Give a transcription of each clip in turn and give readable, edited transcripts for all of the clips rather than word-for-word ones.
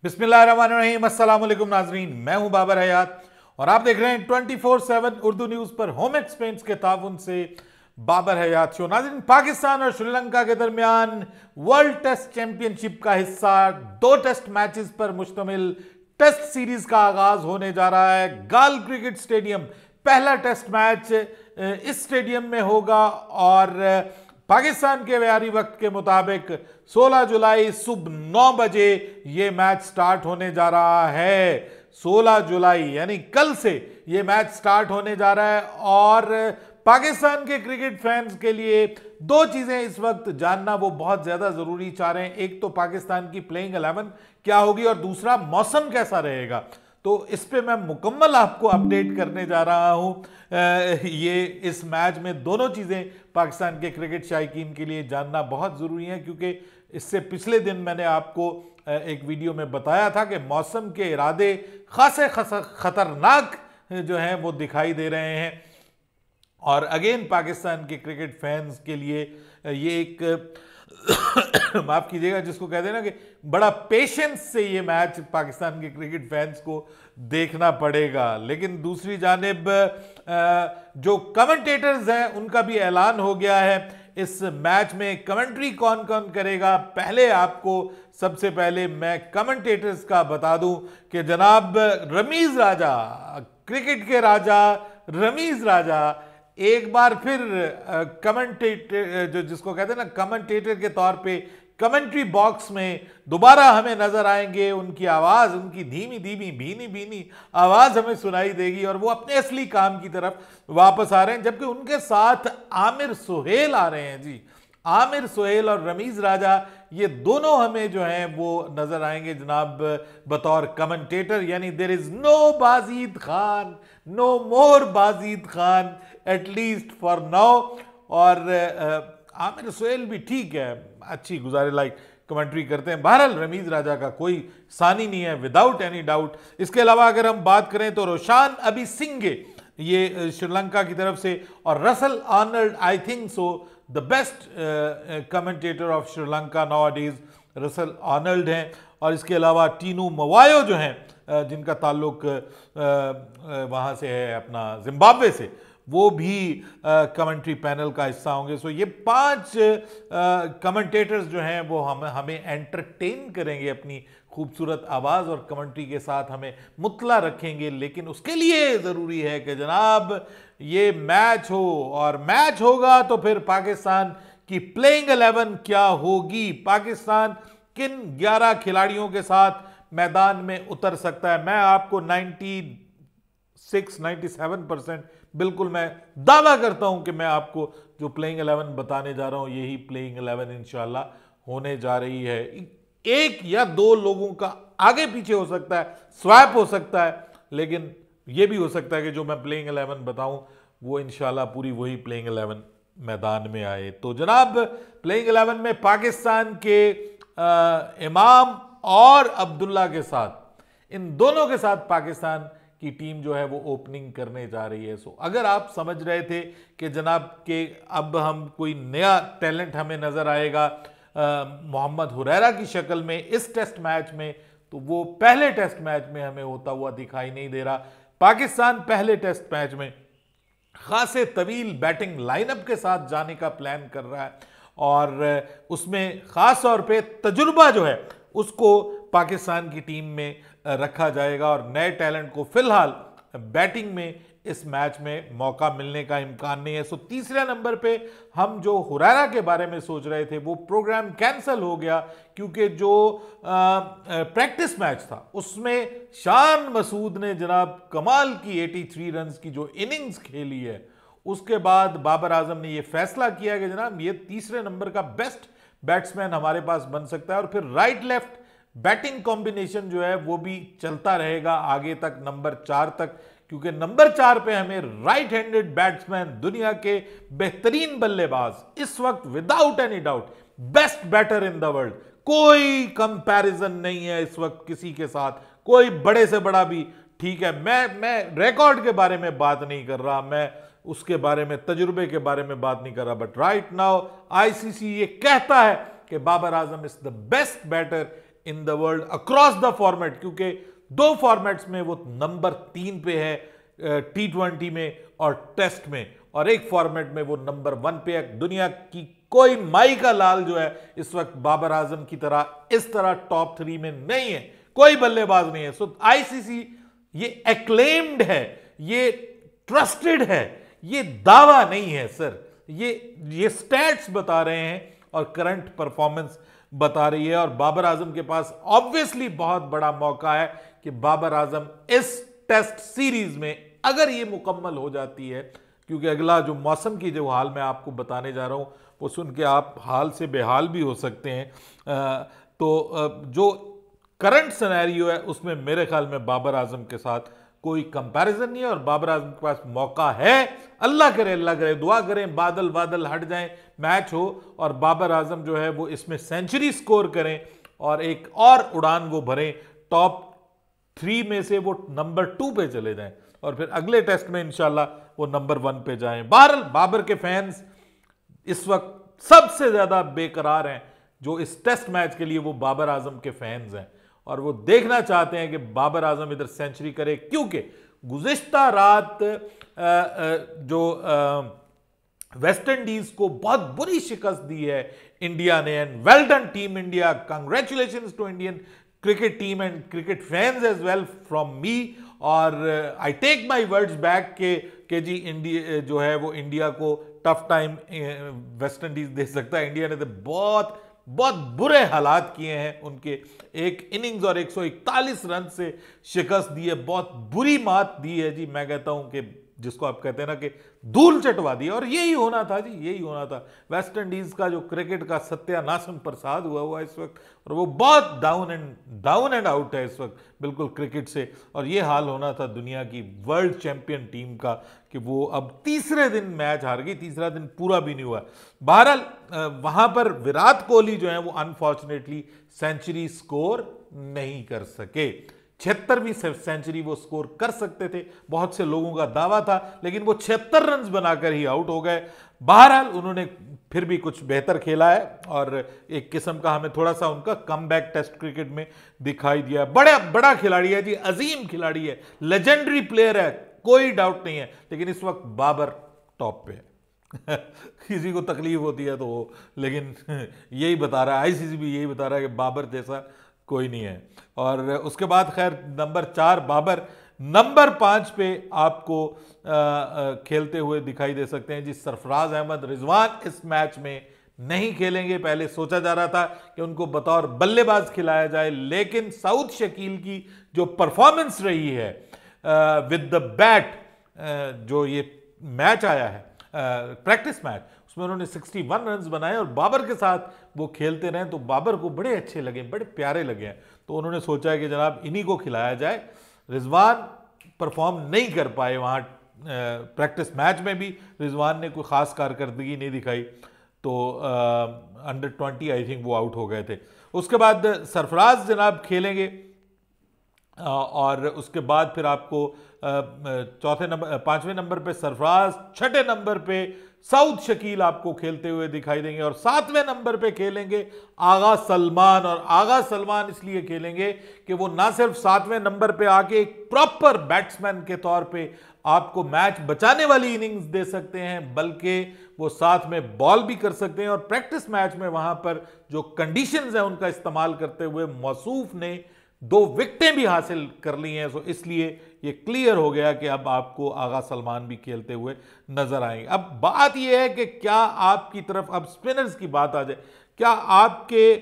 बिस्मिल्लाहिर्रहमानिर्रहीम, अस्सलाम वालेकुम नाजरीन। मैं हूं बाबर हयात और आप देख रहे हैं 24/7 उर्दू न्यूज पर होम एक्सपेंस के ताउन से बाबर हयात शो। नाजरीन, पाकिस्तान और श्रीलंका के दरमियान वर्ल्ड टेस्ट चैंपियनशिप का हिस्सा 2 टेस्ट मैचेस पर मुश्तमिल टेस्ट सीरीज का आगाज होने जा रहा है। गाल क्रिकेट स्टेडियम पहला टेस्ट मैच इस स्टेडियम में होगा और पाकिस्तान के व्यारी वक्त के मुताबिक 16 जुलाई सुबह 9 बजे ये मैच स्टार्ट होने जा रहा है। 16 जुलाई यानी कल से ये मैच स्टार्ट होने जा रहा है और पाकिस्तान के क्रिकेट फैंस के लिए 2 चीजें इस वक्त जानना वो बहुत ज्यादा जरूरी चाह रहे हैं। एक तो पाकिस्तान की प्लेइंग 11 क्या होगी और दूसरा मौसम कैसा रहेगा। तो इस पे मैं मुकम्मल आपको अपडेट करने जा रहा हूं। ये इस मैच में दोनों चीजें पाकिस्तान के क्रिकेट शायकीन के लिए जानना बहुत जरूरी है, क्योंकि इससे पिछले दिन मैंने आपको एक वीडियो में बताया था कि मौसम के इरादे खासे खतरनाक जो हैं वो दिखाई दे रहे हैं। और अगेन पाकिस्तान के क्रिकेट फैंस के लिए ये एक माफ कीजिएगा, जिसको कहते हैं ना कि बड़ा पेशेंस से ये मैच पाकिस्तान के क्रिकेट फैंस को देखना पड़ेगा। लेकिन दूसरी जानिब जो कमेंटेटर्स हैं उनका भी ऐलान हो गया है। इस मैच में कमेंट्री कौन कौन करेगा, पहले आपको सबसे पहले मैं कमेंटेटर्स का बता दूं कि जनाब रमीज राजा, क्रिकेट के राजा रमीज राजा एक बार फिर कमेंटेटर जिसको कहते हैं ना कमेंटेटर के तौर पे कमेंट्री बॉक्स में दोबारा हमें नजर आएंगे। उनकी आवाज, उनकी धीमी धीमी भीनी भीनी आवाज हमें सुनाई देगी और वो अपने असली काम की तरफ वापस आ रहे हैं, जबकि उनके साथ आमिर सुहेल आ रहे हैं। जी, आमिर सुहेल और रमीज राजा ये दोनों हमें जो हैं वो नजर आएंगे जनाब बतौर कमेंटेटर। यानी there is no Bajid Khan, no more Bajid Khan at least for now. और आमिर सुहेल भी ठीक है, अच्छी गुजारे लाइक कमेंट्री करते हैं। बहरहाल रमीज राजा का कोई सानी नहीं है, विदाउट एनी डाउट। इसके अलावा अगर हम बात करें तो रोशान अबिसिंगे ये श्रीलंका की तरफ से, और Russell Arnold I think so the best commentator of Sri Lanka nowadays Russell Arnold हैं। और इसके अलावा टीनू मवायो जो हैं जिनका ताल्लुक वहाँ से है अपना जिम्बाब्वे से, वो भी कमेंट्री पैनल का हिस्सा होंगे। सो ये 5 कमेंटेटर्स जो हैं वो हमें एंटरटेन करेंगे अपनी खूबसूरत आवाज़ और कमेंट्री के साथ हमें मुतला रखेंगे। लेकिन उसके लिए ज़रूरी है कि जनाब ये मैच हो, और मैच होगा तो फिर पाकिस्तान की प्लेइंग 11 क्या होगी, पाकिस्तान किन 11 खिलाड़ियों के साथ मैदान में उतर सकता है। मैं आपको 97% बिल्कुल मैं दावा करता हूं कि मैं आपको जो प्लेइंग 11 बताने जा रहा हूं यही प्लेइंग 11 इंशाल्लाह होने जा रही है। 1 या 2 लोगों का आगे पीछे हो सकता है, स्वैप हो सकता है, लेकिन यह भी हो सकता है कि जो मैं प्लेइंग 11 बताऊं वो इंशाल्लाह पूरी वही प्लेइंग 11 मैदान में आए। तो जनाब प्लेइंग 11 में पाकिस्तान के इमाम और अब्दुल्ला के साथ, इन दोनों के साथ पाकिस्तान की टीम जो है वो ओपनिंग करने जा रही है। सो अगर आप समझ रहे थे कि जनाब के अब हम कोई नया टैलेंट हमें नजर आएगा मोहम्मद हुरैरा की शक्ल में इस टेस्ट मैच में, तो वो पहले टेस्ट मैच में हमें होता हुआ दिखाई नहीं दे रहा। पाकिस्तान पहले टेस्ट मैच में खासे तवील बैटिंग लाइनअप के साथ जाने का प्लान कर रहा है और उसमें खास तौर पे तजुर्बा जो है उसको पाकिस्तान की टीम में रखा जाएगा और नए टैलेंट को फिलहाल बैटिंग में इस मैच में मौका मिलने का इम्कान नहीं है। सो तीसरे नंबर पे हम जो हुरैरा के बारे में सोच रहे थे वो प्रोग्राम कैंसिल हो गया, क्योंकि जो प्रैक्टिस मैच था उसमें शान मसूद ने जनाब कमाल की 83 रन की जो इनिंग्स खेली है, उसके बाद बाबर आजम ने यह फैसला किया कि जनाब ये तीसरे नंबर का बेस्ट बैट्समैन हमारे पास बन सकता है और फिर राइट लेफ्ट बैटिंग कॉम्बिनेशन जो है वो भी चलता रहेगा आगे तक नंबर 4 तक, क्योंकि नंबर 4 पे हमें राइट हैंडेड बैट्समैन, दुनिया के बेहतरीन बल्लेबाज इस वक्त without any doubt best batter in the world, कोई कंपैरिजन नहीं है इस वक्त किसी के साथ, कोई बड़े से बड़ा भी। ठीक है, मैं रिकॉर्ड के बारे में बात नहीं कर रहा, मैं उसके बारे में तजुर्बे के बारे में बात नहीं कर रहा, बट राइट नाउ आईसीसी ये कहता है कि Babar Azam is the best batter in the world across the format, क्योंकि 2 फॉर्मेट्स में वो नंबर 3 पे है, T20 में और टेस्ट में, और एक फॉर्मेट में वो नंबर 1 पे है। दुनिया की कोई माई का लाल जो है इस वक्त बाबर आजम की तरह इस तरह टॉप 3 में नहीं है, कोई बल्लेबाज नहीं है। सो आईसीसी ये एक्लेम्ड है, ये ट्रस्टेड है, ये दावा नहीं है सर, ये स्टैट्स बता रहे हैं और करंट परफॉर्मेंस बता रही है। और बाबर आजम के पास ऑब्वियसली बहुत बड़ा मौका है कि बाबर आजम इस टेस्ट सीरीज में अगर ये मुकम्मल हो जाती है, क्योंकि अगला जो मौसम की जो हाल मैं आपको बताने जा रहा हूं वो सुन के आप हाल से बेहाल भी हो सकते हैं, तो जो करंट सिनेरियो है उसमें मेरे ख्याल में बाबर आजम के साथ कोई कंपैरिजन नहीं है और बाबर आजम के पास मौका है। अल्लाह करे, दुआ करें बादल बादल हट जाएं, मैच हो और बाबर आजम जो है वो इसमें सेंचुरी स्कोर करें और एक और उड़ान वो भरें, टॉप 3 में से वो नंबर 2 पे चले जाएं और फिर अगले टेस्ट में इंशाल्लाह वो नंबर 1 पे जाएं। बहरहाल बाबर के फैंस इस वक्त सबसे ज्यादा बेकरार हैं जो इस टेस्ट मैच के लिए वो बाबर आजम के फैंस हैं और वो देखना चाहते हैं कि बाबर आजम इधर सेंचुरी करे, क्योंकि गुज़िश्ता रात जो वेस्ट इंडीज को बहुत बुरी शिकस्त दी है इंडिया ने, and well done team India, congratulations to Indian cricket team and cricket fans as well from me. और I take my words back के जी इंडिया जो है वो इंडिया को टफ टाइम वेस्ट इंडीज दे सकता है। इंडिया ने तो बहुत बहुत बुरे हालात किए हैं, उनके एक इनिंग्स और 141 रन से शिकस्त दी है, बहुत बुरी मात दी है जी। मैं कहता हूं कि जिसको आप कहते हैं ना कि धूल चटवा दी, और यही होना था जी, यही होना था। वेस्ट इंडीज का जो क्रिकेट का सत्यानाशन प्रसाद हुआ इस वक्त, और वो बहुत डाउन एंड आउट है इस वक्त बिल्कुल क्रिकेट से, और ये हाल होना था दुनिया की वर्ल्ड चैंपियन टीम का कि वो अब तीसरे दिन मैच हार गई, तीसरा दिन पूरा भी नहीं हुआ। बहरहाल वहां पर विराट कोहली जो है वो अनफॉर्चुनेटली सेंचुरी स्कोर नहीं कर सके। 76वीं सेंचुरी वो स्कोर कर सकते थे, बहुत से लोगों का दावा था, लेकिन वो 76 रन बनाकर ही आउट हो गए। बहरहाल उन्होंने फिर भी कुछ बेहतर खेला है और एक किस्म का हमें थोड़ा सा उनका कमबैक टेस्ट क्रिकेट में दिखाई दिया। बड़ा खिलाड़ी है जी, अजीम खिलाड़ी है, लेजेंडरी प्लेयर है, कोई डाउट नहीं है, लेकिन इस वक्त बाबर टॉप पे है। किसी को तकलीफ होती है तो वो, लेकिन यही बता रहा है, आईसीसी भी यही बता रहा है कि बाबर जैसा कोई नहीं है। और उसके बाद खैर नंबर 4 बाबर, नंबर 5 पे आपको खेलते हुए दिखाई दे सकते हैं जी सरफराज अहमद रिजवान। इस मैच में नहीं खेलेंगे, पहले सोचा जा रहा था कि उनको बतौर बल्लेबाज खिलाया जाए, लेकिन साउथ शकील की जो परफॉर्मेंस रही है विद द बैट, जो ये मैच आया है प्रैक्टिस मैच, उसमें उन्होंने 61 रन बनाए और बाबर के साथ वो खेलते रहे तो बाबर को बड़े अच्छे लगे, बड़े प्यारे लगे हैं। तो उन्होंने सोचा है कि जनाब इन्हीं को खिलाया जाए। रिजवान परफॉर्म नहीं कर पाए वहाँ प्रैक्टिस मैच में भी, रिजवान ने कोई ख़ास कारकर्दगी नहीं दिखाई, तो अंडर 20 आई थिंक वो आउट हो गए थे। उसके बाद सरफराज जनाब खेलेंगे और उसके बाद फिर आपको 5वें नंबर पे सरफराज, 6ठे नंबर पे साउथ शकील आपको खेलते हुए दिखाई देंगे और 7वें नंबर पे खेलेंगे आगा सलमान। और आगा सलमान इसलिए खेलेंगे कि वो ना सिर्फ 7वें नंबर पे आके एक प्रॉपर बैट्समैन के तौर पे आपको मैच बचाने वाली इनिंग्स दे सकते हैं, बल्कि वो साथ में बॉल भी कर सकते हैं। और प्रैक्टिस मैच में वहां पर जो कंडीशंस हैं उनका इस्तेमाल करते हुए मौसूफ ने 2 विकेटें भी हासिल कर ली हैं। सो इसलिए ये क्लियर हो गया कि अब आपको आगा सलमान भी खेलते हुए नजर आएंगे। अब बात यह है कि क्या आपकी तरफ अब स्पिनर्स की बात आ जाए, क्या आपके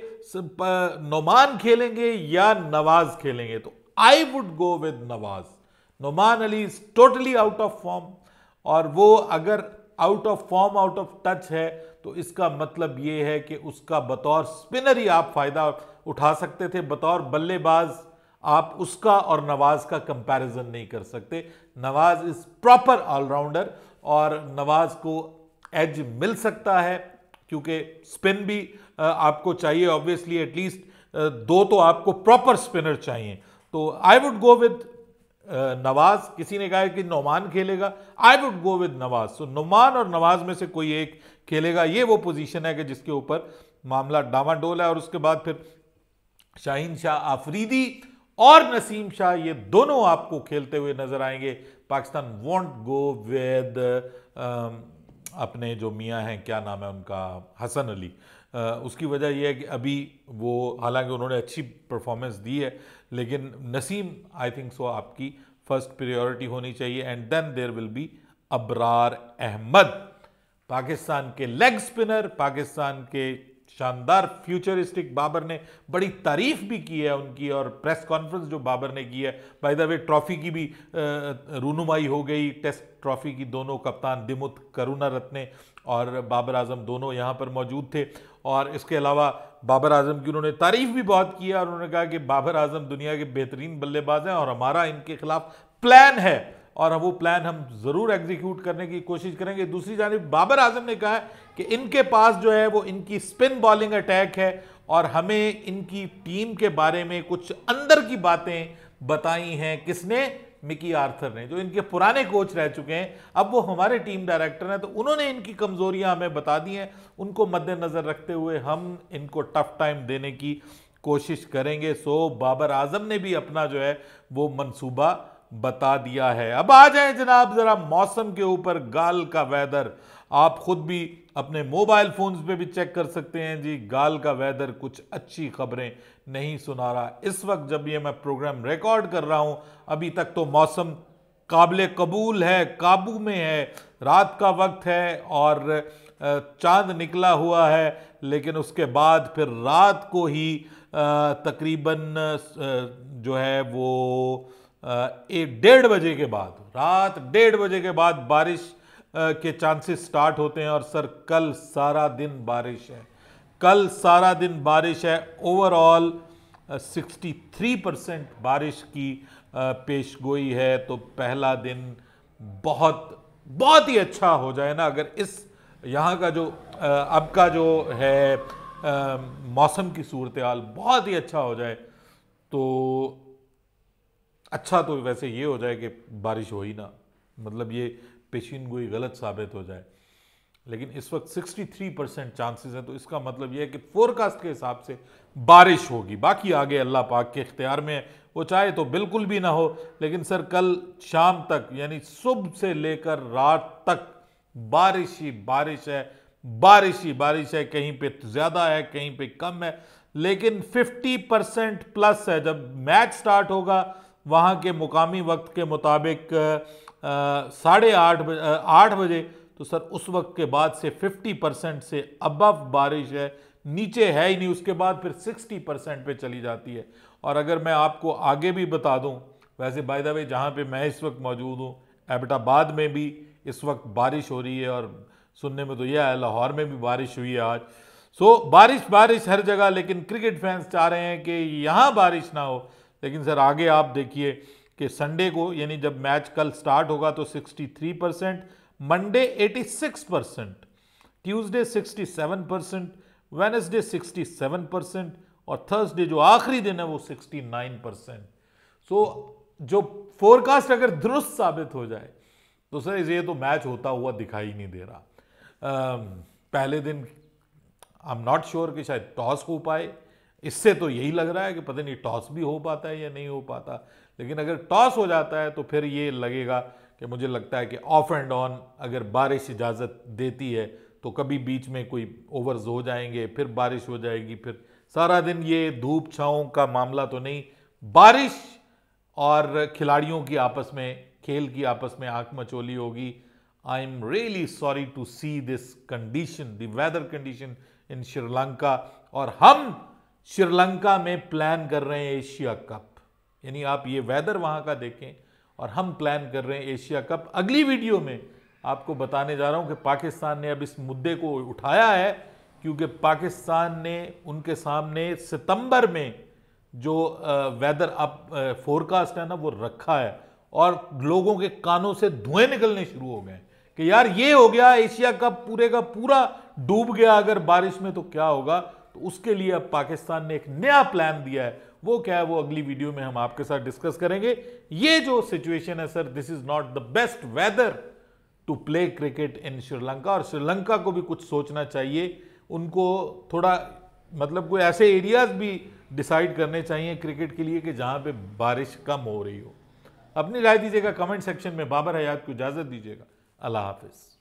नोमान खेलेंगे या नवाज खेलेंगे? तो I would go with Nawaz. Noman Ali is totally out of form, और वो अगर out of form, out of touch है, तो इसका मतलब ये है कि उसका बतौर स्पिनर ही आप फायदा उठा सकते थे, बतौर बल्लेबाज आप उसका और नवाज का कंपैरिजन नहीं कर सकते। नवाज इज प्रॉपर ऑलराउंडर और नवाज को एज मिल सकता है क्योंकि स्पिन भी आपको चाहिए, ऑब्वियसली एटलीस्ट 2 तो आपको प्रॉपर स्पिनर चाहिए। तो I would go with Nawaz. किसी ने कहा है कि नोमान खेलेगा, I would go with Nawaz. So Noman और नवाज में से कोई एक खेलेगा, ये वो पोजीशन है कि जिसके ऊपर मामला डामाडोल है। और उसके बाद फिर शाहीन शाह आफरीदी और नसीम शाह, ये दोनों आपको खेलते हुए नजर आएंगे। पाकिस्तान वॉन्ट गो विद अपने जो मियाँ हैं, क्या नाम है उनका, हसन अली। उसकी वजह यह है कि अभी वो, हालांकि उन्होंने अच्छी परफॉर्मेंस दी है, लेकिन नसीम आई थिंक सो आपकी फर्स्ट प्रायोरिटी होनी चाहिए। And then there will be Abrar Ahmed, Pakistan के लेग स्पिनर, पाकिस्तान के शानदार फ्यूचरिस्टिक। बाबर ने बड़ी तारीफ भी की है उनकी, और प्रेस कॉन्फ्रेंस जो बाबर ने की है, बाय द वे ट्रॉफी की भी रूनुमाई हो गई, टेस्ट ट्रॉफी की। दोनों कप्तान दिमुथ करुणारत्ने और बाबर आजम दोनों यहाँ पर मौजूद थे। और इसके अलावा बाबर आजम की उन्होंने तारीफ भी बहुत की है, और उन्होंने कहा कि बाबर आजम दुनिया के बेहतरीन बल्लेबाज हैं और हमारा इनके खिलाफ प्लान है, और वो प्लान हम जरूर एग्जीक्यूट करने की कोशिश करेंगे। दूसरी जानिब बाबर आजम ने कहा कि इनके पास जो है वो इनकी स्पिन बॉलिंग अटैक है, और हमें इनकी टीम के बारे में कुछ अंदर की बातें बताई हैं। किसने? मिकी आर्थर ने, जो इनके पुराने कोच रह चुके हैं, अब वो हमारे टीम डायरेक्टर हैं। तो उन्होंने इनकी कमजोरियां हमें बता दी हैं, उनको मद्देनजर रखते हुए हम इनको टफ टाइम देने की कोशिश करेंगे। सो बाबर आजम ने भी अपना जो है वो मंसूबा बता दिया है। अब आ जाए जनाब जरा मौसम के ऊपर। गाल का वेदर आप खुद भी अपने मोबाइल फोन्स पे भी चेक कर सकते हैं जी। गाल का वेदर कुछ अच्छी खबरें नहीं सुना रहा। इस वक्त जब ये मैं प्रोग्राम रिकॉर्ड कर रहा हूं, अभी तक तो मौसम काबिल कबूल है, काबू में है। रात का वक्त है और चांद निकला हुआ है, लेकिन उसके बाद फिर रात को ही तकरीबन जो है वो 1-1:30 बजे के बाद, रात 1:30 बजे के बाद बारिश के चांसेस स्टार्ट होते हैं। और सर कल सारा दिन बारिश है, कल सारा दिन बारिश है। ओवरऑल 63% बारिश की पेश गोई है। तो पहला दिन बहुत बहुत ही अच्छा हो जाए ना, अगर इस यहाँ का जो अब का जो है मौसम की सूरत हाल बहुत ही अच्छा हो जाए, तो अच्छा तो वैसे ये हो जाए कि बारिश हो ही ना, मतलब ये पेशीन गोई गलत साबित हो जाए। लेकिन इस वक्त 63% चांसेस हैं, तो इसका मतलब यह है कि फोरकास्ट के हिसाब से बारिश होगी। बाकी आगे अल्लाह पाक के इख्तियार में है, वो चाहे तो बिल्कुल भी ना हो। लेकिन सर कल शाम तक, यानी सुबह से लेकर रात तक बारिश ही बारिश है, बारिश ही बारिश है। कहीं पे ज्यादा है, कहीं पे कम है, लेकिन 50% प्लस है। जब मैच स्टार्ट होगा वहाँ के मुकामी वक्त के मुताबिक 8:30 बजे, तो सर उस वक्त के बाद से 50% से अबव बारिश है, नीचे है ही नहीं। उसके बाद फिर 60% पे चली जाती है। और अगर मैं आपको आगे भी बता दूं, वैसे बाय द वे जहाँ पे मैं इस वक्त मौजूद हूँ, एबटाबाद में भी इस वक्त बारिश हो रही है, और सुनने में तो यह है लाहौर में भी बारिश हुई है आज। सो बारिश बारिश हर जगह, लेकिन क्रिकेट फैंस चाह रहे हैं कि यहाँ बारिश ना हो। लेकिन सर आगे आप देखिए कि संडे को, यानी जब मैच कल स्टार्ट होगा, तो 63%, मंडे 86%, ट्यूसडे 67%, वेडनेसडे 67%, और थर्सडे जो आखिरी दिन है वो 69%। सो जो फोरकास्ट अगर दुरुस्त साबित हो जाए, तो सर ये तो मैच होता हुआ दिखाई नहीं दे रहा। पहले दिन आई एम नॉट श्योर कि शायद टॉस हो पाए, इससे तो यही लग रहा है कि पता नहीं टॉस भी हो पाता है या नहीं हो पाता। लेकिन अगर टॉस हो जाता है तो फिर ये लगेगा कि, मुझे लगता है कि ऑफ एंड ऑन अगर बारिश इजाज़त देती है, तो कभी बीच में कोई ओवर्स हो जाएंगे, फिर बारिश हो जाएगी, फिर सारा दिन ये धूप छाँव का मामला तो नहीं। बारिश और खिलाड़ियों की आपस में, खेल की आपस में आंख मचोली होगी। I am really sorry to see this condition, the weather condition in Sri Lanka. और हम श्रीलंका में प्लान कर रहे हैं एशिया कप, यानी आप ये वेदर वहां का देखें, और हम प्लान कर रहे हैं एशिया कप। अगली वीडियो में आपको बताने जा रहा हूं कि पाकिस्तान ने अब इस मुद्दे को उठाया है, क्योंकि पाकिस्तान ने उनके सामने सितंबर में जो वेदर अप फोरकास्ट है ना वो रखा है, और लोगों के कानों से धुएं निकलने शुरू हो गए कि यार ये हो गया, एशिया कप पूरे का पूरा डूब गया अगर बारिश में, तो क्या होगा। तो उसके लिए अब पाकिस्तान ने एक नया प्लान दिया है। वो क्या है, वो अगली वीडियो में हम आपके साथ डिस्कस करेंगे। ये जो सिचुएशन है sir, this is not the best weather to play cricket in Sri Lanka. और श्रीलंका को भी कुछ सोचना चाहिए, उनको थोड़ा मतलब कोई ऐसे एरियाज भी डिसाइड करने चाहिए क्रिकेट के लिए कि जहां पे बारिश कम हो रही हो। अपनी राय दीजिएगा कमेंट सेक्शन में। बाबर हयात को इजाजत दीजिएगा। अल्लाह हाफिज।